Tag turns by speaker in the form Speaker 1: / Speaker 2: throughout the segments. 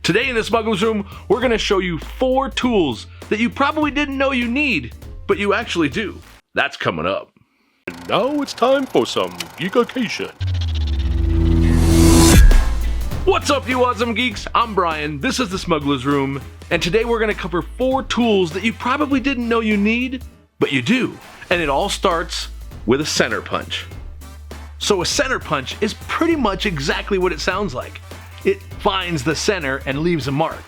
Speaker 1: Today in the Smuggler's Room, we're going to show you 4 tools that you probably didn't know you need, but you actually do. That's coming up.
Speaker 2: And now it's time for some geekification.
Speaker 1: What's up, you awesome geeks? I'm Brian, this is the Smuggler's Room, and today we're going to cover 4 tools that you probably didn't know you need, but you do. And it all starts with a center punch. So a center punch is pretty much exactly what it sounds like. It finds the center and leaves a mark.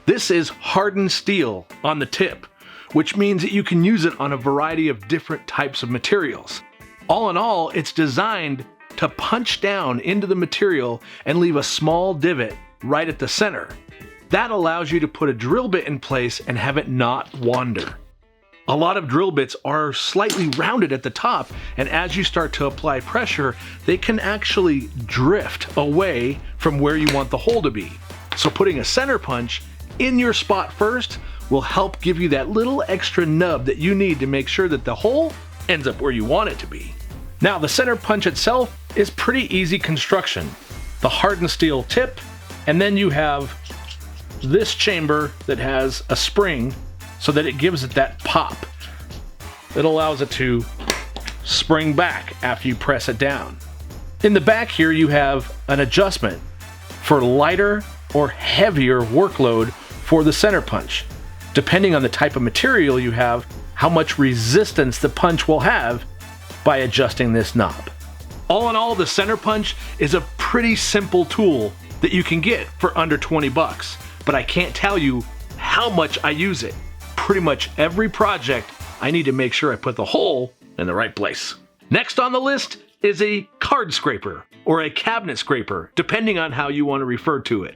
Speaker 1: This is hardened steel on the tip, which means that you can use it on a variety of different types of materials. All in all, it's designed to punch down into the material and leave a small divot right at the center. That allows you to put a drill bit in place and have it not wander. A lot of drill bits are slightly rounded at the top, and as you start to apply pressure, they can actually drift away from where you want the hole to be. So putting a center punch in your spot first will help give you that little extra nub that you need to make sure that the hole ends up where you want it to be. Now, the center punch itself is pretty easy construction. The hardened steel tip, and then you have this chamber that has a spring so that it gives it that pop. It allows it to spring back after you press it down. In the back here, you have an adjustment for lighter or heavier workload for the center punch. Depending on the type of material you have, how much resistance the punch will have by adjusting this knob. All in all, the center punch is a pretty simple tool that you can get for under 20 bucks, but I can't tell you how much I use it. Pretty much every project, I need to make sure I put the hole in the right place. Next on the list is a card scraper or a cabinet scraper, depending on how you want to refer to it.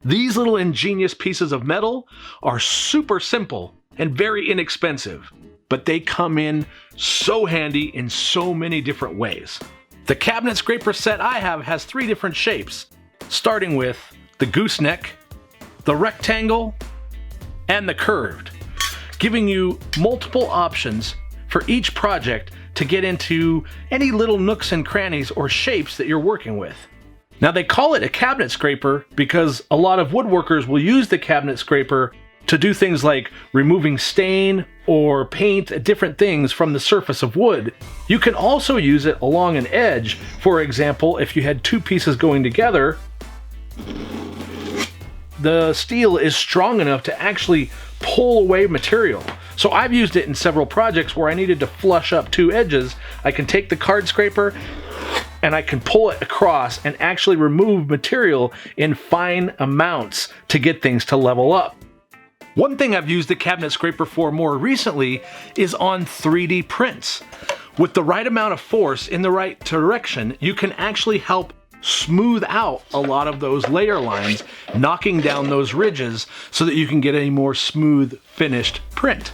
Speaker 1: These little ingenious pieces of metal are super simple and very inexpensive, but they come in so handy in so many different ways. The cabinet scraper set I have has 3 different shapes, starting with the gooseneck, the rectangle, and the curved, giving you multiple options for each project to get into any little nooks and crannies or shapes that you're working with. Now, they call it a cabinet scraper because a lot of woodworkers will use the cabinet scraper to do things like removing stain or paint different things from the surface of wood. You can also use it along an edge. For example, if you had 2 pieces going together, the steel is strong enough to actually pull away material. So I've used it in several projects where I needed to flush up 2 edges. I can take the card scraper and I can pull it across and actually remove material in fine amounts to get things to level up. One thing I've used the cabinet scraper for more recently is on 3D prints. With the right amount of force in the right direction, you can actually help smooth out a lot of those layer lines, knocking down those ridges so that you can get a more smooth finished print.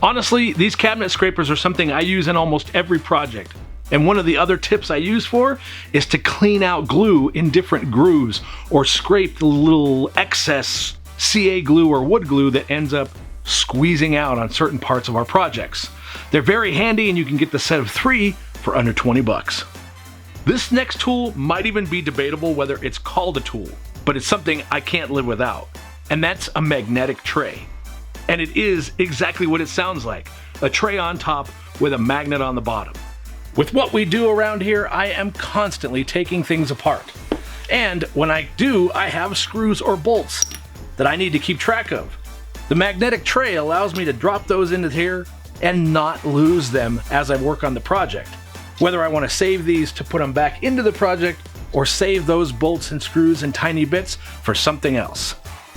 Speaker 1: Honestly, these cabinet scrapers are something I use in almost every project. And one of the other tips I use for is to clean out glue in different grooves or scrape the little excess CA glue or wood glue that ends up squeezing out on certain parts of our projects. They're very handy, and you can get the set of 3 for under 20 bucks. This next tool might even be debatable whether it's called a tool, but it's something I can't live without, and that's a magnetic tray. And it is exactly what it sounds like, a tray on top with a magnet on the bottom. With what we do around here, I am constantly taking things apart. And when I do, I have screws or bolts that I need to keep track of. The magnetic tray allows me to drop those into here and not lose them as I work on the project. Whether I want to save these to put them back into the project or save those bolts and screws and tiny bits for something else.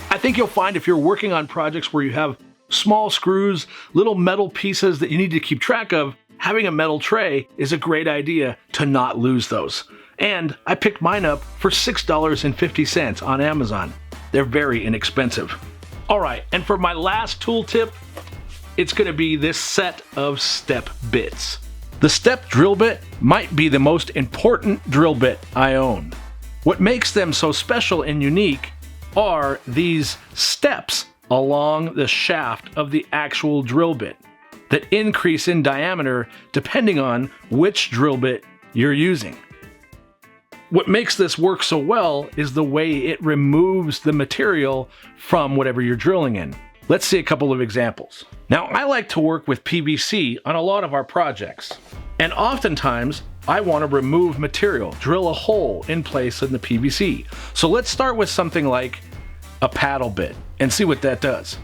Speaker 1: I think you'll find if you're working on projects where you have small screws, little metal pieces that you need to keep track of, having a metal tray is a great idea to not lose those. And I picked mine up for $6.50 on Amazon. They're very inexpensive. All right, and for my last tool tip, it's going to be this set of step bits. The step drill bit might be the most important drill bit I own. What makes them so special and unique are these steps along the shaft of the actual drill bit that increase in diameter depending on which drill bit you're using. What makes this work so well is the way it removes the material from whatever you're drilling in. Let's see a couple of examples. Now, I like to work with PVC on a lot of our projects, and oftentimes I want to remove material, drill a hole in place in the PVC. So let's start with something like a paddle bit and see what that does.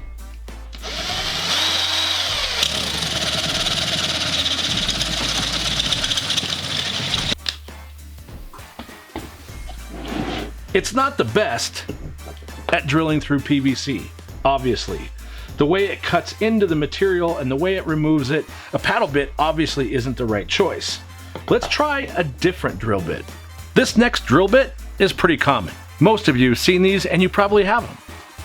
Speaker 1: It's not the best at drilling through PVC, obviously. The way it cuts into the material and the way it removes it, a paddle bit obviously isn't the right choice. Let's try a different drill bit. This next drill bit is pretty common. Most of you have seen these and you probably have them.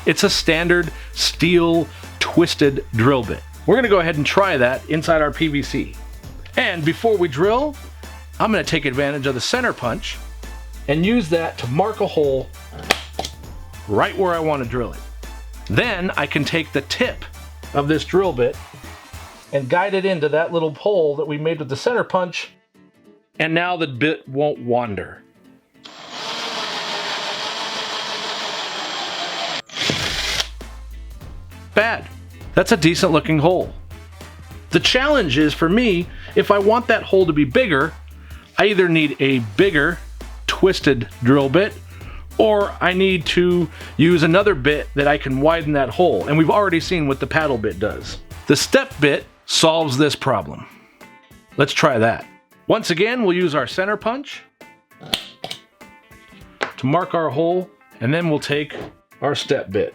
Speaker 1: It's a standard steel twisted drill bit. We're gonna go ahead and try that inside our PVC. And before we drill, I'm gonna take advantage of the center punch and use that to mark a hole right where I want to drill it. Then I can take the tip of this drill bit and guide it into that little hole that we made with the center punch, and now the bit won't wander. Bad. That's a decent looking hole. The challenge is, for me, if I want that hole to be bigger, I either need a bigger twisted drill bit, or I need to use another bit that I can widen that hole. And we've already seen what the paddle bit does. The step bit solves this problem. Let's try that. Once again, we'll use our center punch to mark our hole, and then we'll take our step bit.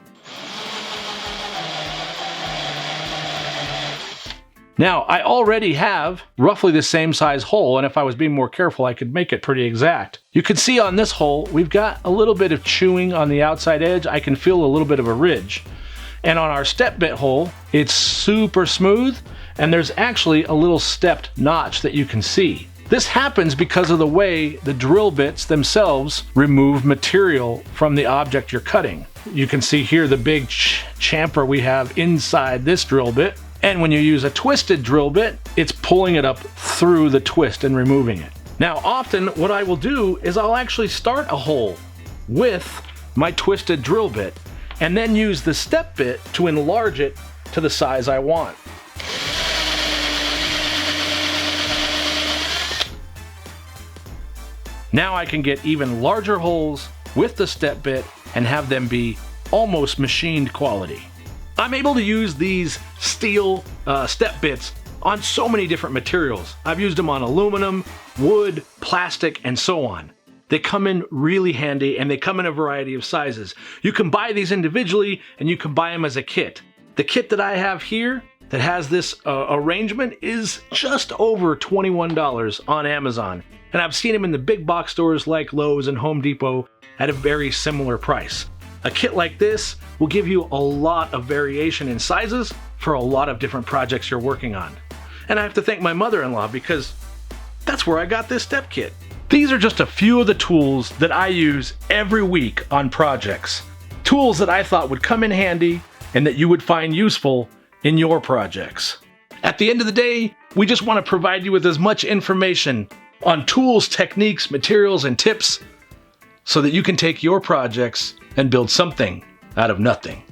Speaker 1: Now, I already have roughly the same size hole, and if I was being more careful, I could make it pretty exact. You can see on this hole, we've got a little bit of chewing on the outside edge. I can feel a little bit of a ridge. And on our step bit hole, it's super smooth, and there's actually a little stepped notch that you can see. This happens because of the way the drill bits themselves remove material from the object you're cutting. You can see here the big chamfer we have inside this drill bit. And when you use a twisted drill bit, it's pulling it up through the twist and removing it. Now, often what I will do is I'll actually start a hole with my twisted drill bit and then use the step bit to enlarge it to the size I want. Now I can get even larger holes with the step bit and have them be almost machined quality. I'm able to use these steel step bits on so many different materials. I've used them on aluminum, wood, plastic, and so on. They come in really handy, and they come in a variety of sizes. You can buy these individually, and you can buy them as a kit. The kit that I have here that has this arrangement is just over $21 on Amazon. And I've seen them in the big box stores like Lowe's and Home Depot at a very similar price. A kit like this will give you a lot of variation in sizes for a lot of different projects you're working on. And I have to thank my mother-in-law because that's where I got this step kit. These are just a few of the tools that I use every week on projects. Tools that I thought would come in handy and that you would find useful in your projects. At the end of the day, we just want to provide you with as much information on tools, techniques, materials, and tips so that you can take your projects and build something out of nothing.